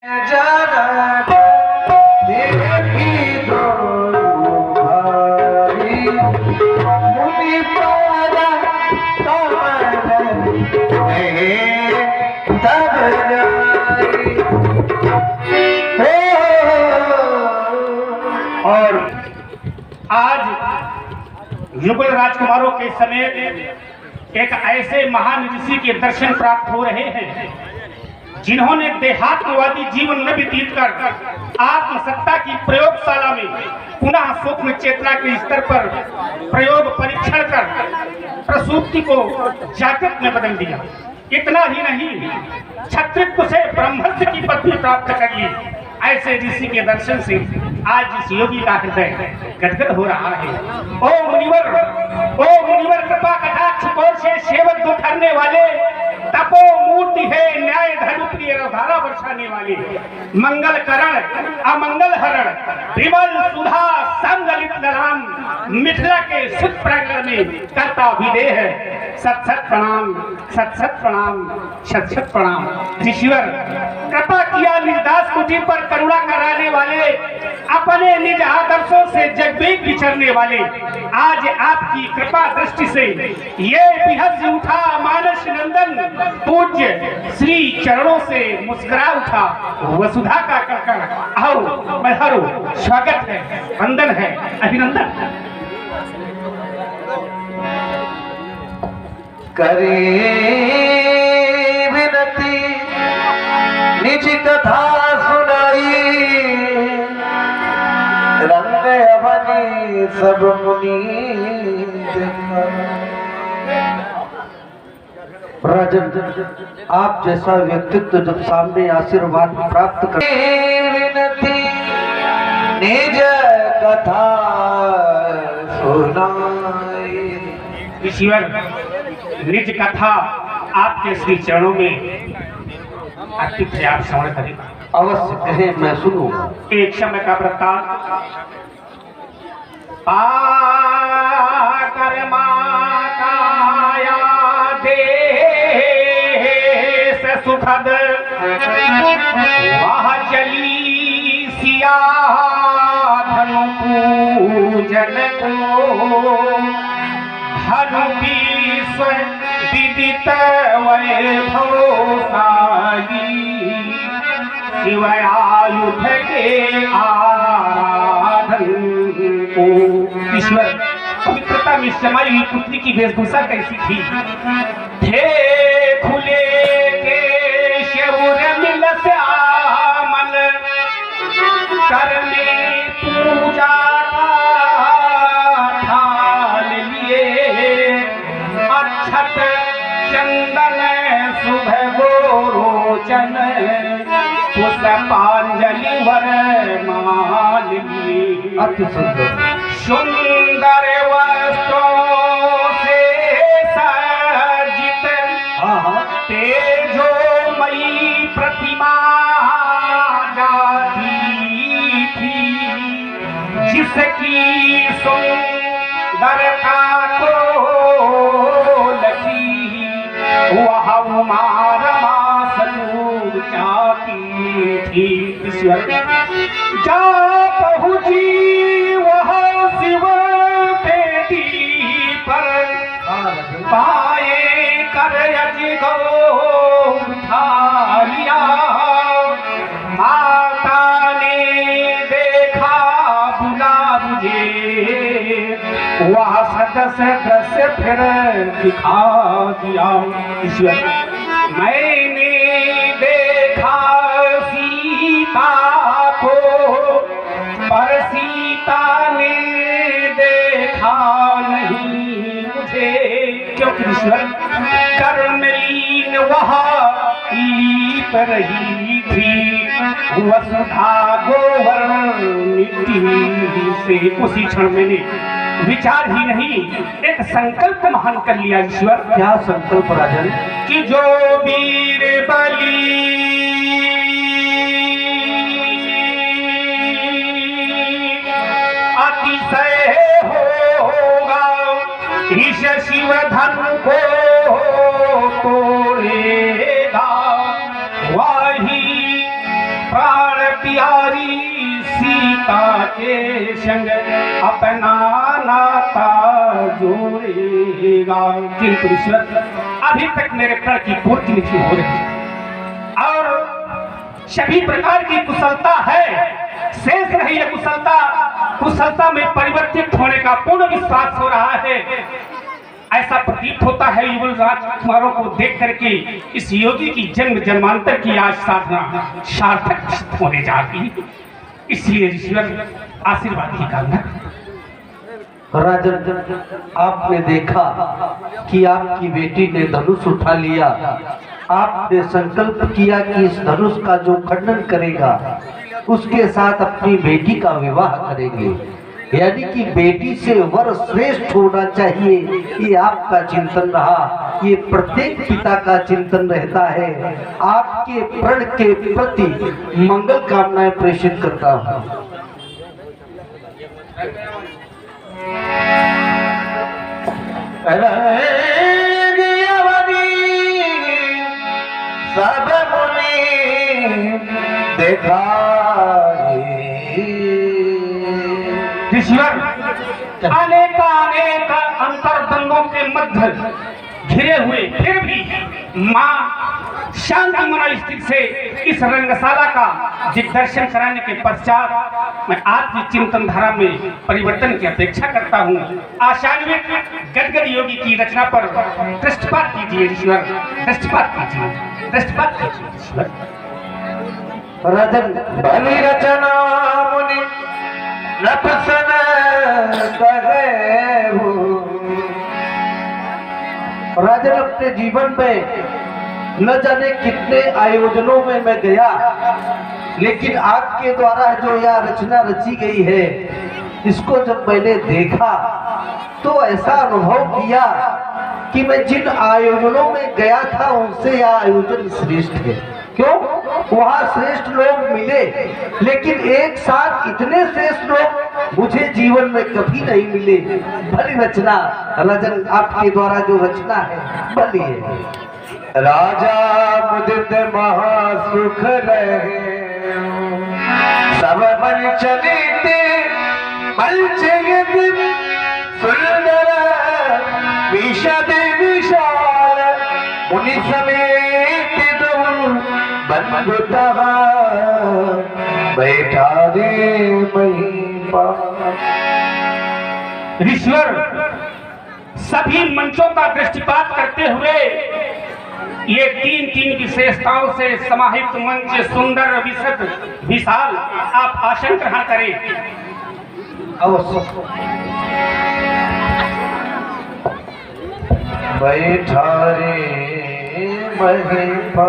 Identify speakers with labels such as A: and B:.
A: और आज युगल राजकुमारों के समेत एक ऐसे महान ऋषि के दर्शन प्राप्त हो रहे हैं जिन्होंने देहात्मवादी जीवन में व्यतीत कर आत्मसत्ता की प्रयोगशाला में पुनः सूक्ष्म चेतना के स्तर पर प्रयोग परीक्षण कर प्रसूति को जागृत में बदल दिया। इतना ही नहीं, क्षत्रित्व से ब्रह्मत्व की पदवी प्राप्त कर ली। ऐसे ऋषि के दर्शन से आज इस योगी का हृदय गदगद हो रहा है। ओ मुनिवर कृपा कटाक्ष कोर से सेवक को करने वाले, तपो मूर्ति है न्याय धर्म प्रिय धारा बरसाने वाले, मंगल करण अमंगल हरण विमल सुधा संगलित नराम, मिथिला के सुत प्रांगण में करता विदेह है। सत सत प्रणाम, सत सत प्रणाम, सत सत प्रणाम। ऋषिवर कृपा किया निजदास कुटी पर करुणा कराने वाले, अपने निज आदर्शों से जगवेग विचरने वाले, आज आपकी कृपा दृष्टि से ये बिहज उठा मानस नंदन पूज्य श्री चरणों से मुस्कुरा उठा वसुधा का कड़कड़। आओ मल्हारो, स्वागत है, वंदन है, अभिनंदन।
B: करे विनती निज कथा सुनाई, रंग अवनी सब मुनि राजन, आप जैसा व्यक्तित्व जब सामने आशीर्वाद प्राप्त कर, विनती निज कथा सुनाई।
A: ईश्वर निज कथा आपके श्री चरणों में अर्पित है, आप श्रवण करें।
B: अवश्य कहें, मैं सुनूं।
A: एक समय का वृत्तांत। पाकर माताया देश सुखद, वह चली सिया धनु पूजन को, धनु विश्व विदित वैभव साई, शिव आयुध के आराधन को। ईश्वर पवित्रता में समाई हुई पुत्री की वेशभूषा कैसी थी? थे खुले के शौर्य मिल श्यामल, करने पूजा थाल लिए, अक्षत चंदन सुबह गोरोचन, पुष्पांजलि वर माली।
B: अति सुंदर
A: सुंदर वस्त्रों से सज्जित, तेजोमयी प्रतिमा जाती थी, जिसकी सुंदरता को लगी, वह उमा रमा सनूर जाती थी। जा पहुंची वह शिव बेटी पर, पाए कर अजगो उठा लिया, माता ने देखा बुला मुझे, वह सदस्य दृश्य फिर दिखा दिया। ईश्वर मैंने देखा सीता को, पर सीता ने देखा नहीं मुझे, क्योंकि ईश्वर कर्मलीन वहाँ लीप रही थी, वसुधा गोवर मिट्टी से। उसी क्षण मैंने विचार ही नहीं, एक संकल्प महान कर लिया। ईश्वर
B: क्या संकल्प राजन?
A: कि जो वीर बलि अतिशय होगा, इस शिव धन को तोड़ेगा, वही प्यारी सीता के संग अपना नाता जोड़ेगा। किंतु ईश्वर अभी तक मेरे प्रण की पूर्ति नहीं हो रही और सभी प्रकार की कुशलता है, शेष रही है कुशलता में परिवर्तित होने का पूर्ण विश्वास हो रहा है। ऐसा प्रतीत होता है युगल राजकुमारों को देख करके इस योगी की जन्म जन्मांतर की आज साधना सार्थक सिद्ध होने जा रही है। इसलिए ईश्वर आशीर्वाद की कामना।
B: राजन, आपने देखा कि आपकी बेटी ने धनुष उठा लिया। आपने संकल्प किया कि इस धनुष का जो खंडन करेगा उसके साथ अपनी बेटी का विवाह करेंगे, यानी कि बेटी से वर श्रेष्ठ होना चाहिए, ये आपका चिंतन रहा। ये प्रत्येक पिता का चिंतन रहता है। आपके प्रण के प्रति मंगल कामनाएं प्रेषित करता हूँ। सब मुनि देखा
A: ईश्वर अनेक अंतर्द्वंदों के मध्य घिरे हुए फिर भी माँ शांति मन स्थिति से इस रंगशाला का दिग्दर्शन कराने के पश्चात मैं आपकी चिंतन धारा में परिवर्तन की अपेक्षा करता हूँ। आशान्वित गदगद योगी की रचना पर दृष्टिपात कीजिए ईश्वर, दृष्टिपात कीजिए ईश्वर।
B: राजन, भली रचना मुनि नपसन कहे हो। राजन, अपने जीवन में न जाने कितने आयोजनों में मैं गया, लेकिन आपके द्वारा जो यह रचना रची गई है, इसको जब मैंने देखा तो ऐसा अनुभव किया कि मैं जिन आयोजनों में गया था उनसे यह आयोजन श्रेष्ठ है। क्यों? वहाँ श्रेष्ठ लोग मिले, लेकिन एक साथ इतने श्रेष्ठ लोग मुझे जीवन में कभी नहीं मिले। भली रचना राजन, आपके द्वारा जो रचना है भली है। राजा मुदित महासुख रहे, सब मन चलिते सुंदर विशद विशाल मुनि समेत बंधुता बैठा रे महिपा।
A: ईश्वर सभी मंचों का दृष्टिपात करते हुए ये तीन विशेषताओं से समाहित मंच सुंदर विशद विशाल आप आसन ग्रहण करें।
B: अवश्य। बैठा रे महिपा।